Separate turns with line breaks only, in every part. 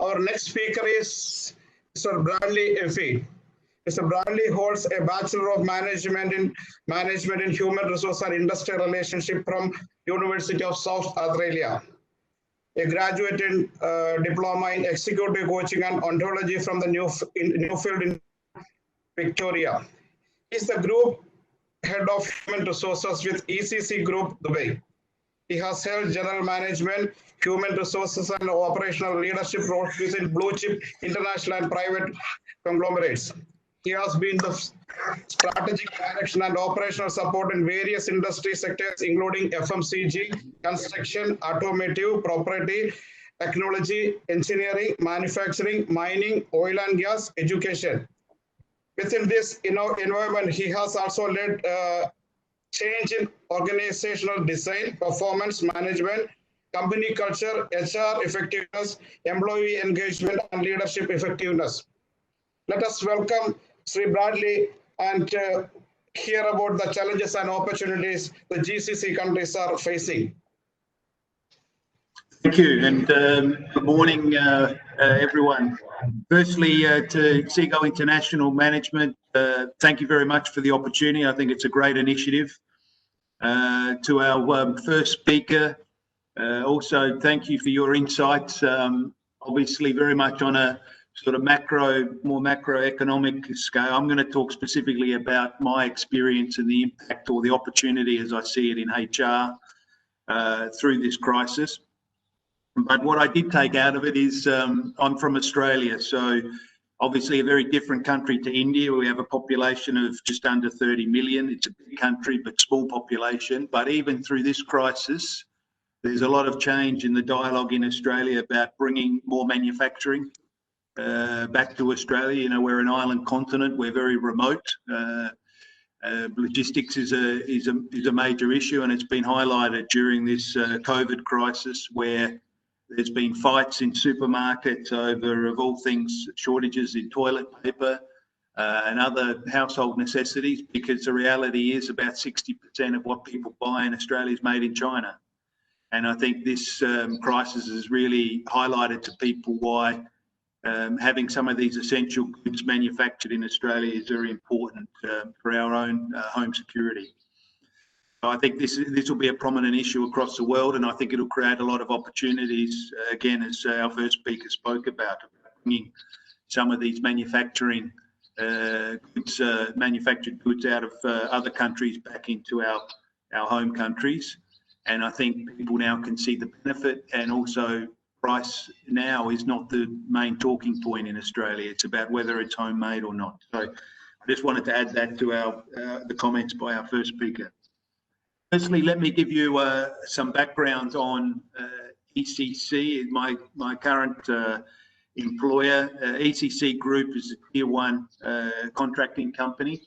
Our next speaker is Mr. Bradley Eiffe. Mr. Bradley holds a Bachelor of Management in Human Resource and Industrial Relationship from University of South Australia, a graduate in diploma in executive coaching and ontology from the Newfield in Victoria. He is the group head of human resources with ECC Group Dubai. He has held general management, human resources and operational leadership roles within blue chip international and private conglomerates. He has been the strategic direction and operational support in various industry sectors, including FMCG, construction, automotive, property, technology, engineering, manufacturing, mining, oil and gas, education. Within this environment, he has also led change in organizational design, performance management, company culture, HR effectiveness, employee engagement, and leadership effectiveness. Let us welcome Sri Bradley and hear about the challenges and opportunities the GCC countries are facing.
Thank you, and good morning, everyone. Firstly, to Seagull International Management, thank you very much for the opportunity. I think it's a great initiative. To our first speaker, also thank you for your insights. Obviously, very much on a sort of more macroeconomic scale. I'm going to talk specifically about my experience and the impact or the opportunity as I see it in HR through this crisis. But what I did take out of it is I'm from Australia, so obviously a very different country to India. We have a population of just under 30 million. It's a big country, but small population. But even through this crisis, there's a lot of change in the dialogue in Australia about bringing more manufacturing back to Australia. You know, we're an island continent. We're very remote. Logistics is a major issue, and it's been highlighted during this COVID crisis, where there's been fights in supermarkets over, of all things, shortages in toilet paper and other household necessities, because the reality is about 60% of what people buy in Australia is made in China. And I think this crisis has really highlighted to people why having some of these essential goods manufactured in Australia is very important for our own home security. I think this will be a prominent issue across the world, and I think it'll create a lot of opportunities, again, as our first speaker spoke about bringing some of these manufactured goods out of other countries back into our home countries. And I think people now can see the benefit, and also price now is not the main talking point in Australia. It's about whether it's homemade or not. So I just wanted to add that to the comments by our first speaker. Firstly, let me give you some background on ECC, my current employer. ECC Group is a tier 1 contracting company.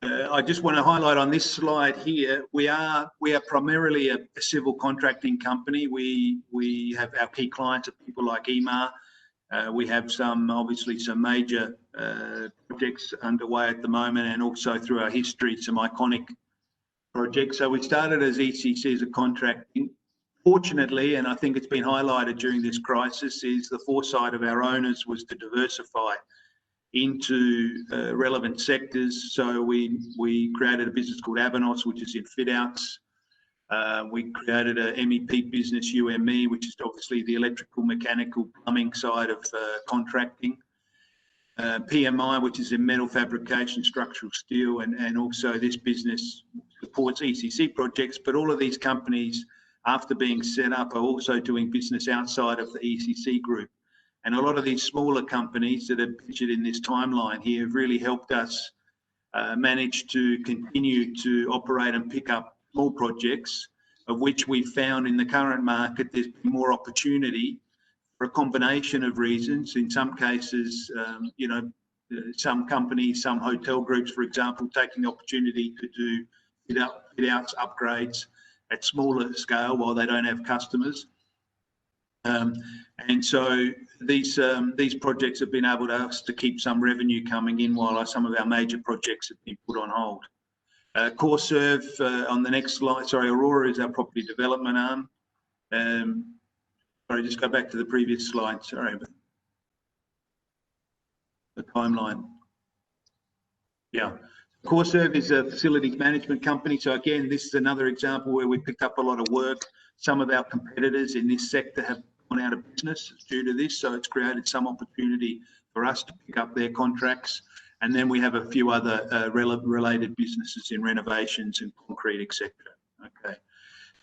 I just want to highlight on this slide here, we are primarily a civil contracting company. We have our key clients are people like EMA. We have obviously some major projects underway at the moment, and also through our history, some iconic projects. So we started as ECC as a contracting. Fortunately, and I think it's been highlighted during this crisis, is the foresight of our owners was to diversify into relevant sectors. So we created a business called Avanos, which is in fit outs. We created a MEP business, UME, which is obviously the electrical, mechanical, plumbing side of contracting. PMI, which is in metal fabrication, structural steel, and also this business supports ECC projects. But all of these companies, after being set up, are also doing business outside of the ECC group. And a lot of these smaller companies that are pictured in this timeline here have really helped us manage to continue to operate and pick up small projects, of which we found in the current market there's been more opportunity for a combination of reasons. In some cases, you know, some companies, some hotel groups, for example, taking the opportunity to do fit outs, upgrades at smaller scale while they don't have customers. And so these projects have been able to keep some revenue coming in while some of our major projects have been put on hold. CoreServe on the next slide. Sorry, Aurora is our property development arm. Sorry, just go back to the previous slide. Sorry, but the timeline. Yeah. CoreServe is a facilities management company. So again, this is another example where we picked up a lot of work. Some of our competitors in this sector have gone out of business due to this. So it's created some opportunity for us to pick up their contracts. And then we have a few other related businesses in renovations and concrete, etc. Okay.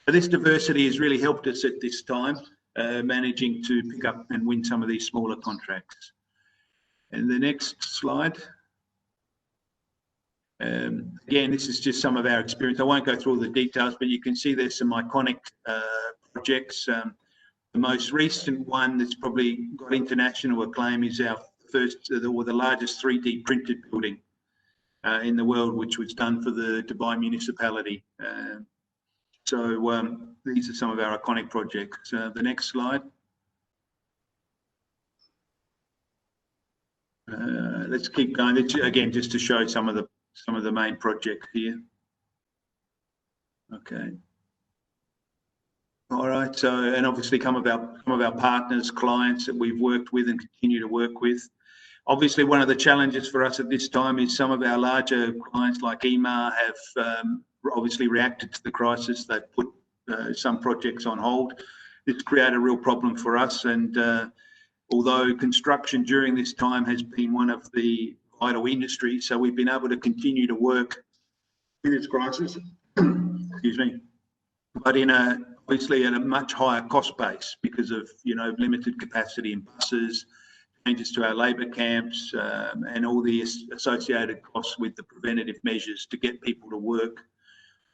So this diversity has really helped us at this time, managing to pick up and win some of these smaller contracts. And the next slide. Again, this is just some of our experience. I won't go through all the details, but you can see there's some iconic projects. The most recent one that's probably got international acclaim is our first, or the largest 3D printed building in the world, which was done for the Dubai municipality. So these are some of our iconic projects. The next slide. Let's keep going. It's, again, just to show some of the main projects here. Okay. All right. So, and obviously some of our partners, clients that we've worked with and continue to work with. Obviously, one of the challenges for us at this time is some of our larger clients like EMA have obviously reacted to the crisis. They've put some projects on hold. It's created a real problem for us. And although construction during this time has been one of the vital industries, so we've been able to continue to work in this crisis, excuse me, but in obviously at a much higher cost base because of, you know, limited capacity in buses, changes to our labour camps, and all the associated costs with the preventative measures to get people to work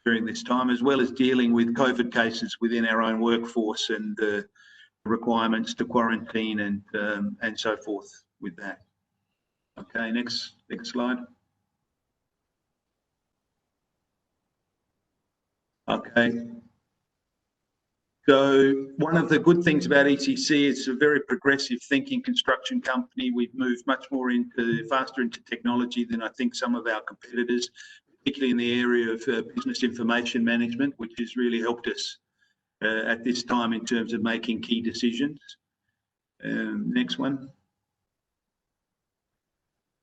during this time, as well as dealing with COVID cases within our own workforce and the requirements to quarantine and so forth with that. Okay, next slide. Okay. So one of the good things about ECC is a very progressive thinking construction company. We've moved much more faster into technology than I think some of our competitors, particularly in the area of business information management, which has really helped us at this time in terms of making key decisions. Next one.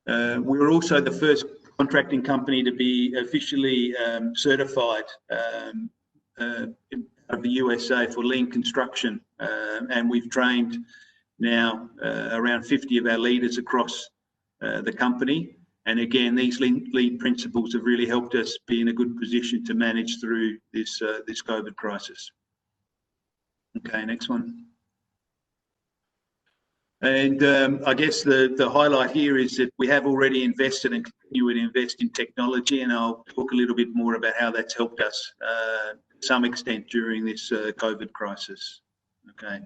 We were also the first contracting company to be officially certified of the USA for lean construction, and we've trained now around 50 of our leaders across the company. And again, these lean principles have really helped us be in a good position to manage through this COVID crisis. Okay, next one. And I guess the highlight here is that we have already invested and continue to invest in technology, and I'll talk a little bit more about how that's helped us to some extent during this COVID crisis. Okay.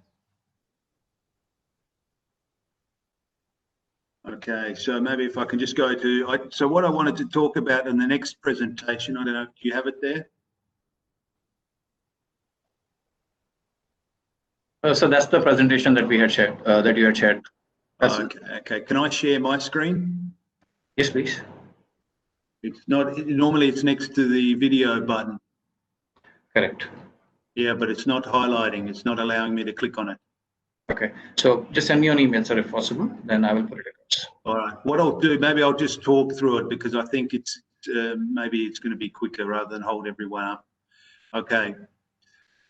Okay, so maybe if I can just go to, so what I wanted to talk about in the next presentation, I don't know, do you have it there?
So that's the presentation that we had shared, that you had shared.
Okay. Can I share my screen?
Yes, please.
It's not, normally it's next to the video button.
Correct.
Yeah, but it's not highlighting. It's not allowing me to click on it.
Okay. So just send me an email, sir, if possible. Then I will put it across.
All right. What I'll do, maybe I'll just talk through it because I think it's maybe it's going to be quicker rather than hold everyone up. Okay.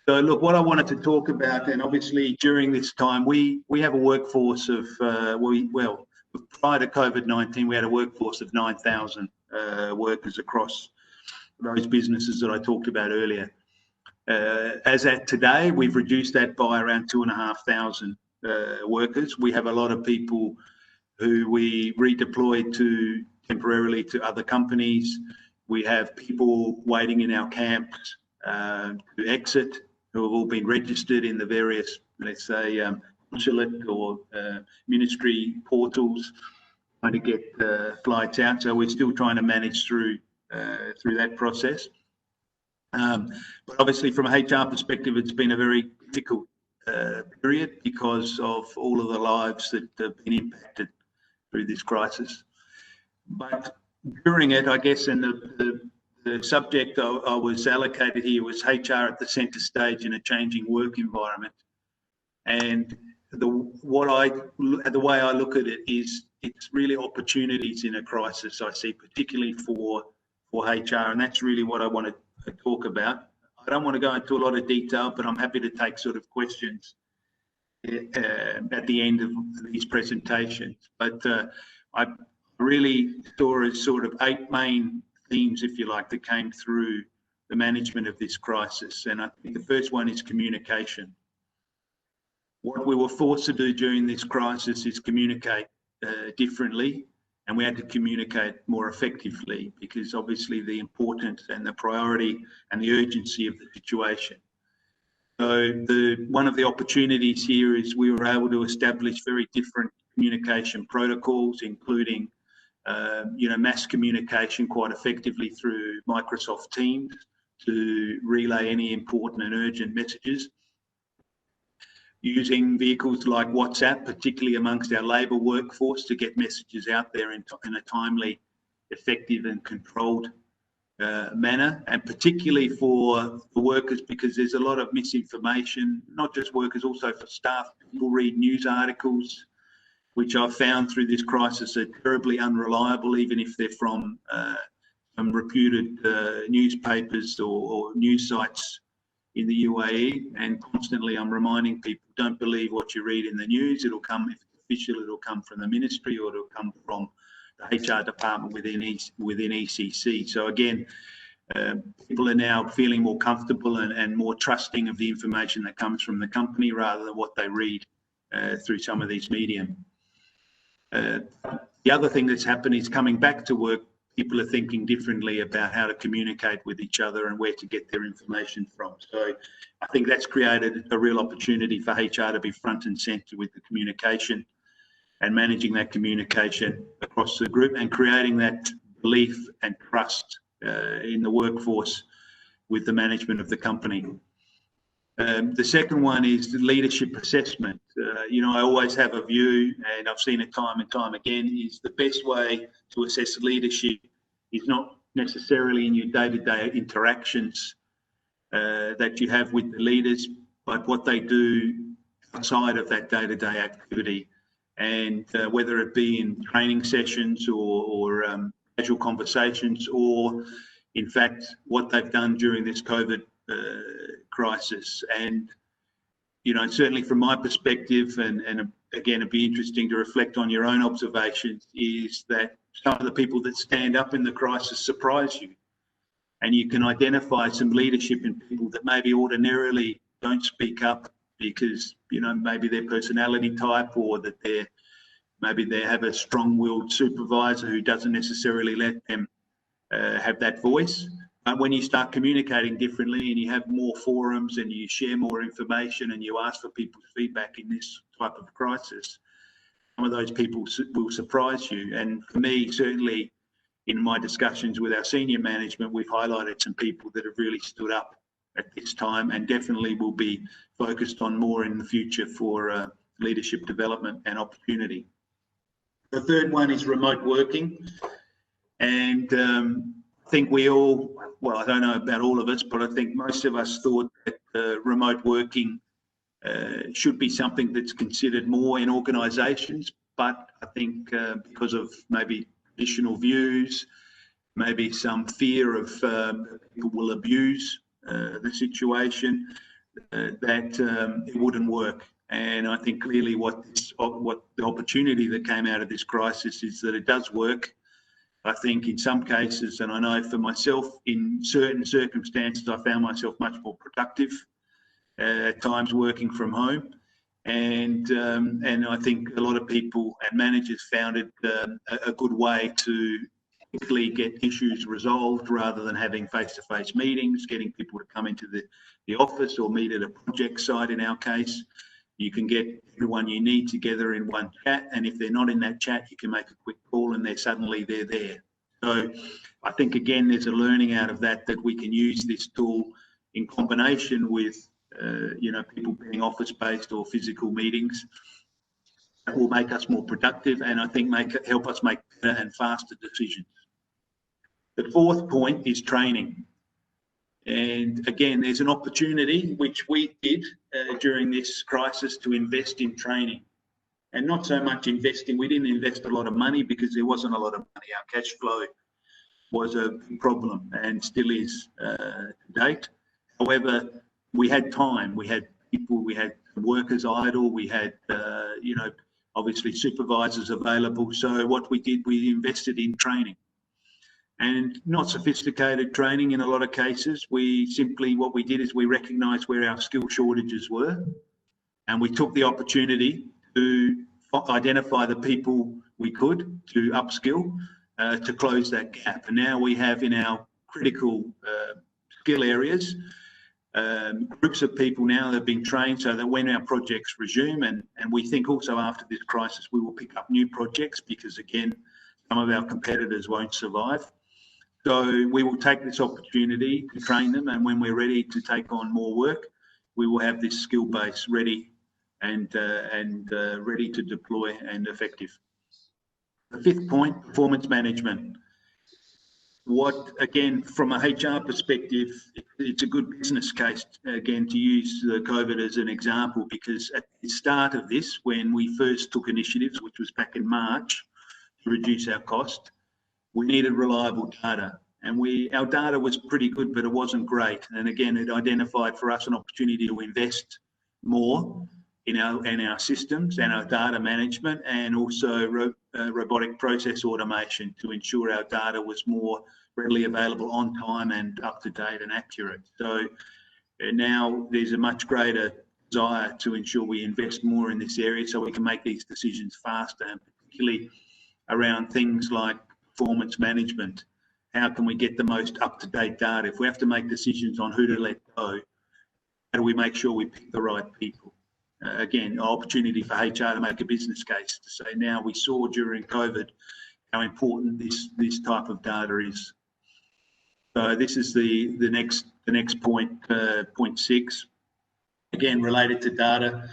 So look, what I wanted to talk about, and obviously during this time, we have a workforce of, well, prior to COVID-19, we had a workforce of 9,000 workers across those businesses that I talked about earlier. As at today, we've reduced that by around 2,500 workers. We have a lot of people who we redeployed temporarily to other companies. We have people waiting in our camps to exit, who have all been registered in the various, let's say, consulate or ministry portals, trying to get flights out. So we're still trying to manage through that process. But obviously, from a HR perspective, it's been a very difficult period because of all of the lives that have been impacted through this crisis. But during it, I guess, and the subject I was allocated here was HR at the centre stage in a changing work environment. And the way I look at it is it's really opportunities in a crisis I see, particularly for HR, and that's really what I want to talk about. I don't want to go into a lot of detail, but I'm happy to take sort of questions at the end of these presentations. But I really saw as sort of 8 main themes, if you like, that came through the management of this crisis. And I think the first one is communication. What we were forced to do during this crisis is communicate differently, and we had to communicate more effectively because obviously the importance and the priority and the urgency of the situation. So one of the opportunities here is we were able to establish very different communication protocols, including mass communication quite effectively through Microsoft Teams to relay any important and urgent messages, using vehicles like WhatsApp, particularly amongst our labour workforce, to get messages out there in a timely, effective and controlled manner, and particularly for workers, because there's a lot of misinformation, not just workers, also for staff. People read news articles, which I've found through this crisis are terribly unreliable, even if they're from some reputed newspapers or news sites in the UAE. And constantly I'm reminding people, don't believe what you read in the news. It'll come, if it's official, it'll come from the ministry or it'll come from the HR department within ECC. So again, people are now feeling more comfortable and more trusting of the information that comes from the company rather than what they read through some of these medium. The other thing that's happened is coming back to work, people are thinking differently about how to communicate with each other and where to get their information from. So I think that's created a real opportunity for HR to be front and centre with the communication and managing that communication across the group and creating that belief and trust in the workforce with the management of the company. The second one is the leadership assessment. I always have a view, and I've seen it time and time again, is the best way to assess leadership is not necessarily in your day-to-day interactions that you have with the leaders, but what they do outside of that day-to-day activity. And whether it be in training sessions or casual conversations, or in fact, what they've done during this COVID crisis. And, certainly from my perspective, and again, it'd be interesting to reflect on your own observations, is that some of the people that stand up in the crisis surprise you. And you can identify some leadership in people that maybe ordinarily don't speak up because, maybe their personality type, or that maybe they have a strong-willed supervisor who doesn't necessarily let them have that voice. But when you start communicating differently and you have more forums and you share more information and you ask for people's feedback in this type of crisis, some of those people will surprise you. And for me, certainly in my discussions with our senior management, we've highlighted some people that have really stood up at this time and definitely will be focused on more in the future for leadership development and opportunity. The third one is remote working. And I think we all, well, I don't know about all of us, but I think most of us thought that remote working should be something that's considered more in organisations. But I think because of maybe traditional views, maybe some fear of people will abuse the situation, that it wouldn't work. And I think clearly what the opportunity that came out of this crisis is that it does work. I think in some cases, and I know for myself, in certain circumstances, I found myself much more productive at times working from home. And I think a lot of people and managers found it a good way to quickly get issues resolved rather than having face-to-face meetings, getting people to come into the office or meet at a project site in our case. You can get everyone you need together in one chat, and if they're not in that chat, you can make a quick call and they're there. So I think, again, there's a learning out of that we can use this tool in combination with people being office-based or physical meetings. That will make us more productive, and I think help us make better and faster decisions. The fourth point is training. And again, there's an opportunity, which we did during this crisis, to invest in training. And not so much investing, we didn't invest a lot of money because there wasn't a lot of money. Our cash flow was a problem and still is to date. However, we had time, we had people, we had workers idle, we had, you know, obviously supervisors available. So what we did, we invested in training. And not sophisticated training in a lot of cases. We simply, what we did is we recognised where our skill shortages were, and we took the opportunity to identify the people we could to upskill to close that gap. And now we have in our critical skill areas groups of people now that have been trained so that when our projects resume, and we think also after this crisis we will pick up new projects because again some of our competitors won't survive. So we will take this opportunity to train them, and when we're ready to take on more work, we will have this skill base ready and ready to deploy and effective. The fifth point, performance management. What, again, from a HR perspective, it's a good business case, again, to use the COVID as an example, because at the start of this, when we first took initiatives, which was back in March, to reduce our cost, we needed reliable data, and our data was pretty good, but it wasn't great. And again, it identified for us an opportunity to invest more in our systems and our data management, and also robotic process automation to ensure our data was more readily available, on time and up to date and accurate. So now there's a much greater desire to ensure we invest more in this area so we can make these decisions faster, and particularly around things like performance management. How can we get the most up-to-date data? If we have to make decisions on who to let go, how do we make sure we pick the right people? Again, an opportunity for HR to make a business case to say, now we saw during COVID how important this type of data is. So this is the next point, point 6. Again, related to data,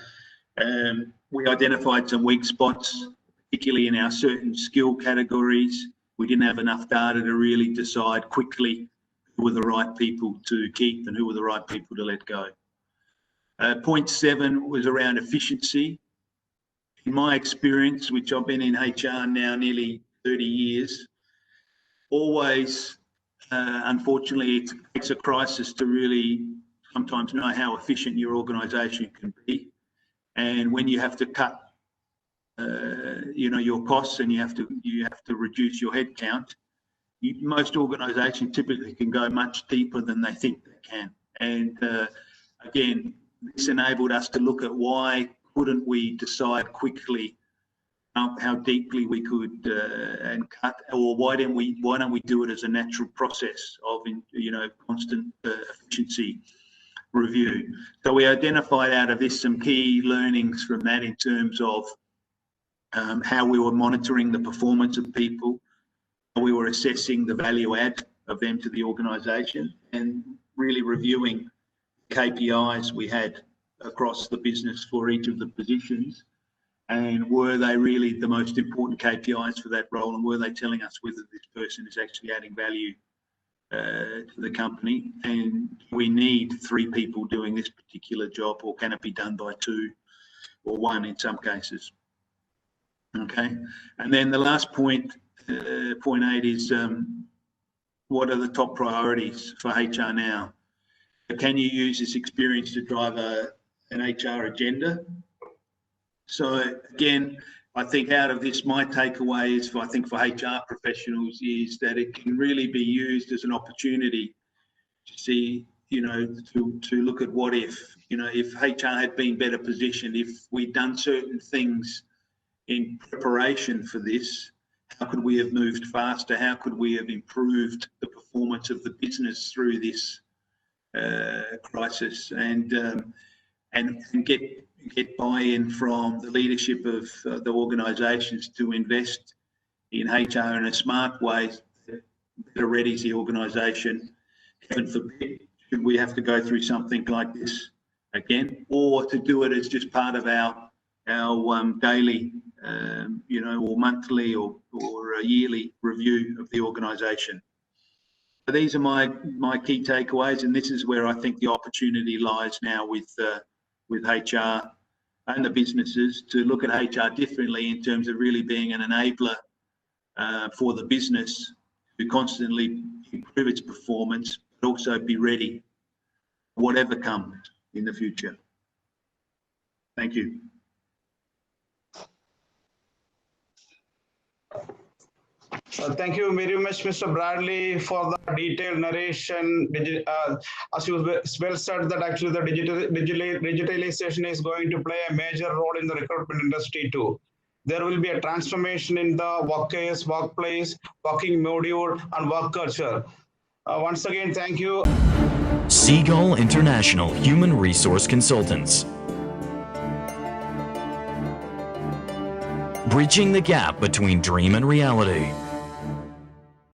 we identified some weak spots, particularly in our certain skill categories. We didn't have enough data to really decide quickly who were the right people to keep and who were the right people to let go. Point 7 was around efficiency. In my experience, which I've been in HR now nearly 30 years, always, unfortunately, it takes a crisis to really sometimes know how efficient your organisation can be. And when you have to cut, you know, your costs, and you have to reduce your headcount, most organisations typically can go much deeper than they think they can. And again, this enabled us to look at why couldn't we decide quickly how deeply we could and cut, or why don't we do it as a natural process of, you know, constant efficiency review. So we identified out of this some key learnings from that in terms of how we were monitoring the performance of people, how we were assessing the value add of them to the organisation, and really reviewing KPIs we had across the business for each of the positions, and were they really the most important KPIs for that role, and were they telling us whether this person is actually adding value to the company, and we need 3 people doing this particular job, or can it be done by 2 or 1 in some cases. Okay, and then the last point, point 8, is what are the top priorities for HR now? Can you use this experience to drive an HR agenda? So again, I think out of this, my takeaway is, I think for HR professionals, is that it can really be used as an opportunity to see, you know, to look at what if, you know, if HR had been better positioned, if we'd done certain things in preparation for this, how could we have moved faster? How could we have improved the performance of the business through this crisis, and get buy-in from the leadership of the organisations to invest in HR in a smart way that better readies the organisation. Heaven forbid, should we have to go through something like this again, or to do it as just part of our daily, you know, or monthly or a yearly review of the organisation. these are my key takeaways, and this is where I think the opportunity lies now with HR and the businesses to look at HR differently in terms of really being an enabler for the business to constantly improve its performance, but also be ready for whatever comes in the future. Thank you.
Thank you very much, Mr. Bradley, for the detailed narration. As you well said, that actually the digitalization is going to play a major role in the recruitment industry too. There will be a transformation in the workplace, working module, and work culture. Once again, thank you.
Seagull International Human Resource Consultants. Bridging the gap between dream and reality.